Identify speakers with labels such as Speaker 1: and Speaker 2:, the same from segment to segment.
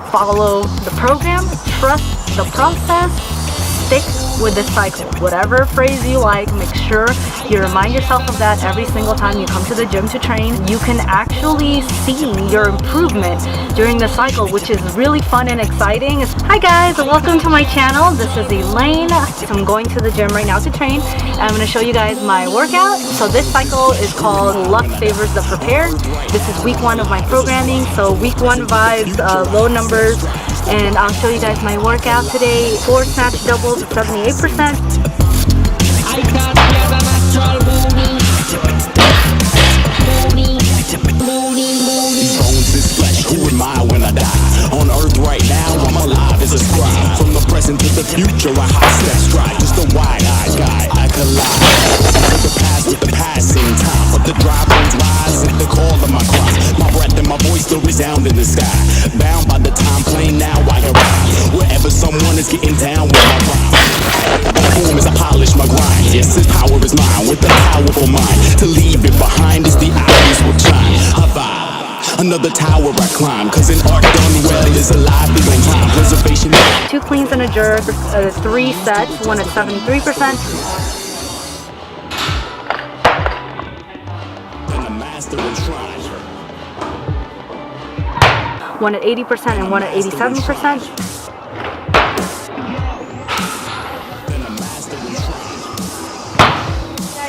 Speaker 1: Follow the program, trust the process, stick with the cycle. Whatever phrase you like, make sure you remind yourself of that every single time you come to the gym to train. You can actually see your improvement during the cycle, which is really fun and exciting. Hi guys, welcome to my channel. This is Elaine. I'm going to the gym right now to train. I'm going to show you guys my workout. So this cycle is called Luck Favors the Prepared. This is week 1 of my programming. So week 1 vibes, low numbers, and I'll show you guys my workout today. 4 snatch doubles, 78%.
Speaker 2: Bones is flesh, who am I when I die? On earth right now, I'm alive as a scribe. From the present to the future, I high step stride. Just a wide-eyed guy, I collide with the past, with the passing time. But the dry bones rise at the call of my cry. My breath and my voice still resound in the sky. Bound by the time playing now, I arrive wherever someone is getting down with my rhyme. Boom as I polish my grind. Yes, this power is mine with a powerful mind. To leave it behind is the obvious will shine. I vibe. Another tower I climb, cause an art done well is a lively on time. Preservation.
Speaker 1: 2 cleans and a jerk, 3 sets, 1 at 73%. One at 80% and 1 at 87%.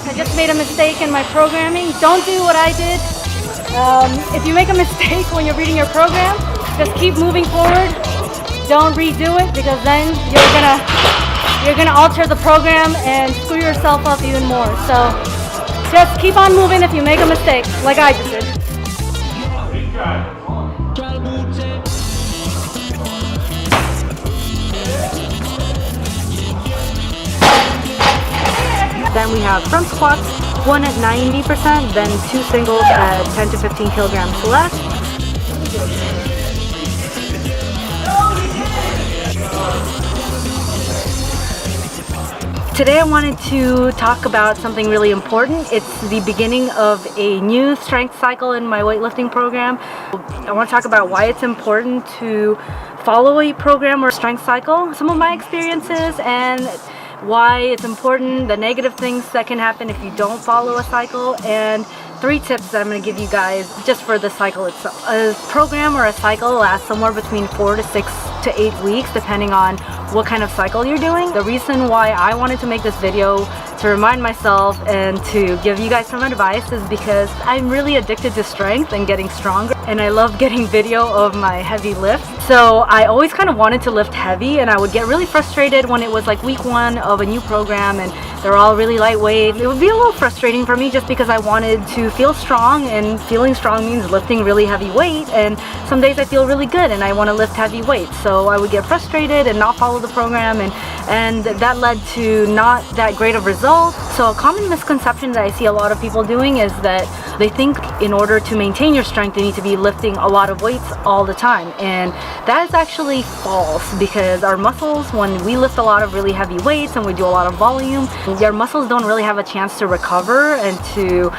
Speaker 1: I just made a mistake in my programming. Don't do what I did. If you make a mistake when you're reading your program, just keep moving forward. Don't redo it, because then you're gonna alter the program and screw yourself up even more. So just keep on moving if you make a mistake, like I just did. Then we have front squats, 1 at 90%, then 2 singles at 10 to 15 kilograms less. Today I wanted to talk about something really important. It's the beginning of a new strength cycle in my weightlifting program. I want to talk about why it's important to follow a program or strength cycle, some of my experiences, and why it's important, the negative things that can happen if you don't follow a cycle, and 3 tips that I'm going to give you guys just for the cycle itself. A program or a cycle lasts somewhere between 4 to 6 to 8 weeks depending on what kind of cycle you're doing. The reason why I wanted to make this video to remind myself and to give you guys some advice is because I'm really addicted to strength and getting stronger, and I love getting video of my heavy lifts. So I always kind of wanted to lift heavy, and I would get really frustrated when it was like week 1 of a new program and they're all really lightweight. It would be a little frustrating for me just because I wanted to feel strong, and feeling strong means lifting really heavy weight, and some days I feel really good and I want to lift heavy weight. So I would get frustrated and not follow the program, and that led to not that great of results. So a common misconception that I see a lot of people doing is that they think in order to maintain your strength you need to be lifting a lot of weights all the time, and that is actually false, because our muscles, when we lift a lot of really heavy weights and we do a lot of volume, your muscles don't really have a chance to recover and to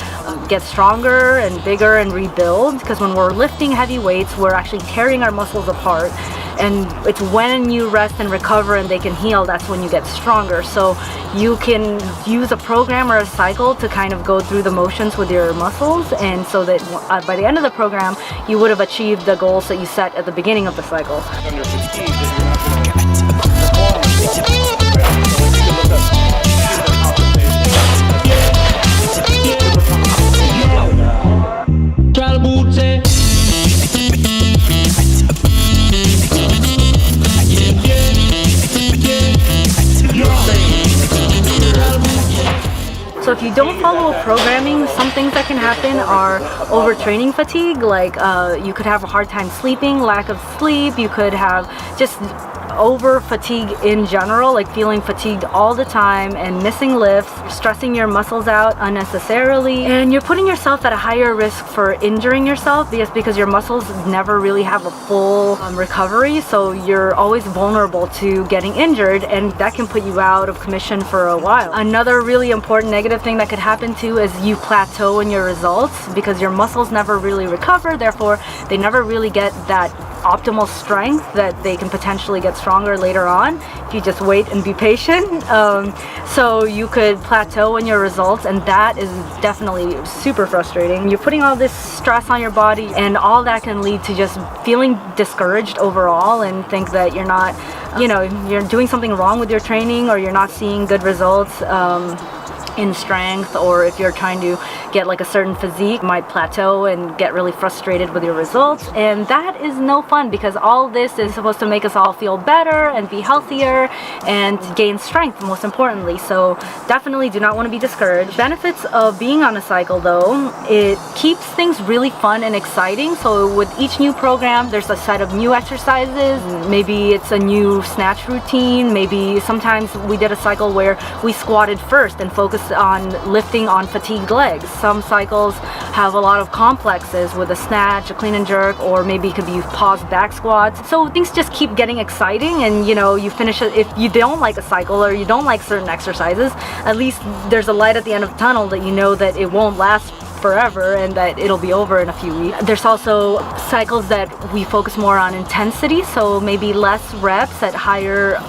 Speaker 1: get stronger and bigger and rebuild, because when we're lifting heavy weights we're actually tearing our muscles apart, and it's when you rest and recover and they can heal, that's when you get stronger. So you can use a program or a cycle to kind of go through the motions with your muscles, and so that by the end of the program you would have achieved the goals that you set at the beginning of the cycle. So if you don't follow programming, some things that can happen are overtraining fatigue, like you could have a hard time sleeping, lack of sleep, you could have just over fatigue in general, like feeling fatigued all the time and missing lifts, stressing your muscles out unnecessarily, and you're putting yourself at a higher risk for injuring yourself because your muscles never really have a full recovery, so you're always vulnerable to getting injured, and that can put you out of commission for a while. Another really important negative thing that could happen too is you plateau in your results because your muscles never really recover, therefore they never really get that optimal strength that they can potentially get stronger later on if you just wait and be patient. So you could plateau in your results, and that is definitely super frustrating. You're putting all this stress on your body, and all that can lead to just feeling discouraged overall and think that you're not, you're doing something wrong with your training, or you're not seeing good results in strength, or if you're trying to get like a certain physique, you might plateau and get really frustrated with your results, and that is no fun, because all this is supposed to make us all feel better and be healthier and gain strength, most importantly. So definitely do not want to be discouraged. Benefits of being on a cycle though, it keeps things really fun and exciting. So with each new program, there's a set of new exercises. Maybe it's a new snatch routine. Maybe sometimes we did a cycle where we squatted first and focused on lifting on fatigued legs. Some cycles have a lot of complexes with a snatch, a clean and jerk, or maybe it could be pause back squats. So things just keep getting exciting, and you finish it. If you don't like a cycle or you don't like certain exercises, at least there's a light at the end of the tunnel that you know that it won't last forever and that it'll be over in a few weeks. There's also cycles that we focus more on intensity, so maybe less reps at higher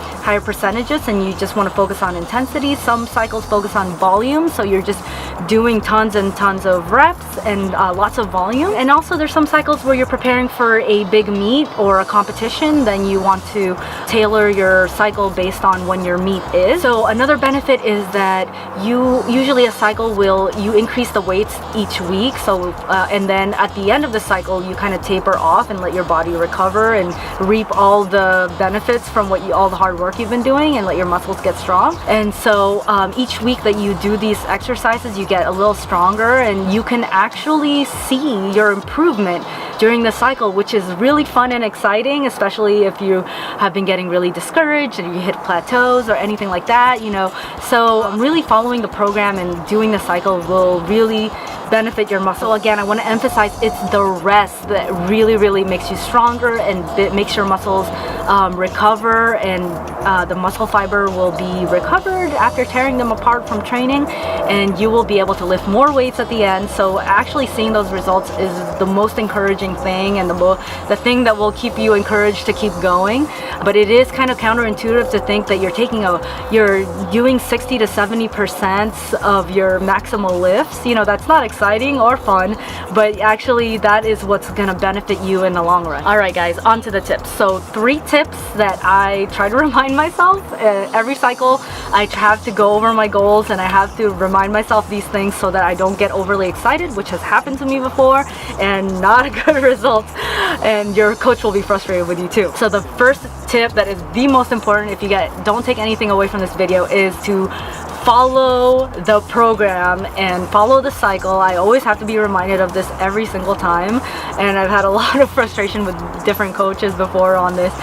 Speaker 1: percentages, and you just want to focus on intensity. Some cycles focus on volume, so you're just doing tons and tons of reps and lots of volume. And also there's some cycles where you're preparing for a big meet or a competition, then you want to tailor your cycle based on when your meet is. So another benefit is that usually a cycle you increase the weights each week, so and then at the end of the cycle you kind of taper off and let your body recover and reap all the benefits from all the hard work you've been doing, and let your muscles get strong. And so each week that you do these exercises, you get a little stronger, and you can actually see your improvement during the cycle, which is really fun and exciting, especially if you have been getting really discouraged and you hit plateaus or anything like that, So really following the program and doing the cycle will really benefit your muscle. Again, I want to emphasize it's the rest that really, really makes you stronger and makes your muscles recover, and the muscle fiber will be recovered after tearing them apart from training, and you will be able to lift more weights at the end. So actually seeing those results is the most encouraging thing, and the thing that will keep you encouraged to keep going. But it is kind of counterintuitive to think that you're doing 60 to 70% of your maximal lifts. That's not exciting or fun, but actually that is what's gonna benefit you in the long run. All right guys, on to the tips. So 3 tips that I try to remind myself every cycle. I have to go over my goals, and I have to remind myself these things so that I don't get overly excited, which has happened to me before and not a good result, and your coach will be frustrated with you too. So the first tip that is the most important, if you don't take anything away from this video, is to follow the program and follow the cycle. I always have to be reminded of this every single time, and I've had a lot of frustration with different coaches before on this.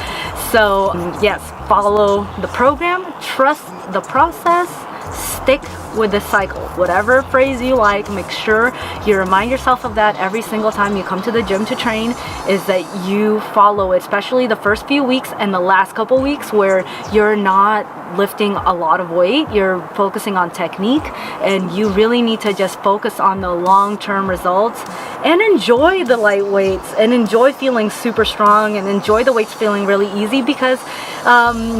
Speaker 1: So yes, follow the program, trust the process, stick with the cycle. Whatever phrase you like, make sure you remind yourself of that every single time you come to the gym to train, is that you follow it, especially the first few weeks and the last couple weeks where you're not lifting a lot of weight, you're focusing on technique, and you really need to just focus on the long-term results and enjoy the light weights and enjoy feeling super strong and enjoy the weights feeling really easy, because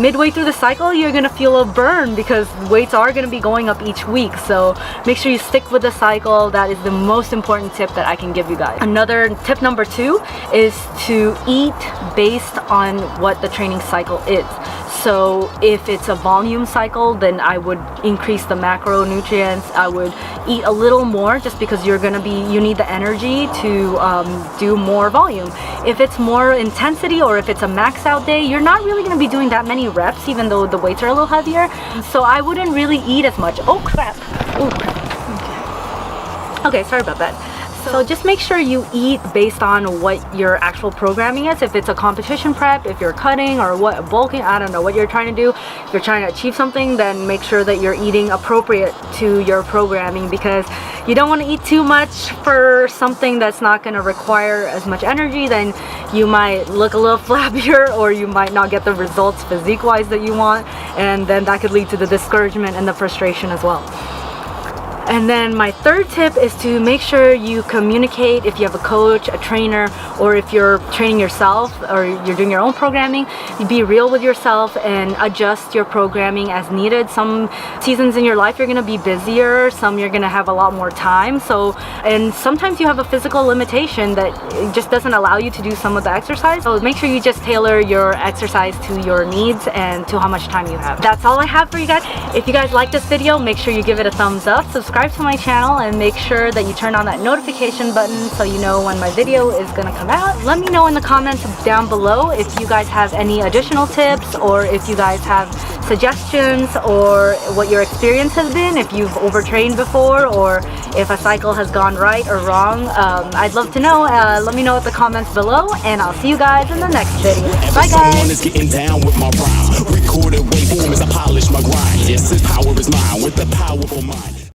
Speaker 1: midway through the cycle you're gonna feel a burn because weights are gonna be going up each week. So make sure you stick with the cycle. That is the most important tip that I can give you guys. Another tip number 2 is to eat based on what the training cycle is. So if it's a volume cycle, then I would increase the macronutrients. I would eat a little more just because you need the energy to do more volume. If it's more intensity, or if it's a max out day, you're not really going to be doing that many reps, even though the weights are a little heavier. So I wouldn't really eat as much. Oh crap. Oh crap. Okay, sorry about that. So just make sure you eat based on what your actual programming is. If it's a competition prep, if you're cutting or bulking, I don't know what you're trying to do. If you're trying to achieve something, then make sure that you're eating appropriate to your programming, because you don't want to eat too much for something that's not going to require as much energy. Then you might look a little flabbier, or you might not get the results physique-wise that you want, and then that could lead to the discouragement and the frustration as well. And then my third tip is to make sure you communicate if you have a coach, a trainer, or if you're training yourself or you're doing your own programming. You be real with yourself and adjust your programming as needed. Some seasons in your life you're going to be busier, some you're going to have a lot more time. And sometimes you have a physical limitation that it just doesn't allow you to do some of the exercise. So make sure you just tailor your exercise to your needs and to how much time you have. That's all I have for you guys. If you guys like this video, make sure you give it a thumbs up, subscribe to my channel, and make sure that you turn on that notification button so you know when my video is gonna come out. Let me know in the comments down below if you guys have any additional tips, or if you guys have suggestions, or what your experience has been, if you've overtrained before, or if a cycle has gone right or wrong. I'd love to know. Let me know in the comments below, and I'll see you guys in the next video. Bye guys!
Speaker 2: Someone is getting down with my rhyme. Recorded waveform as I polish my grind. Yes, this power is mine with the powerful mind.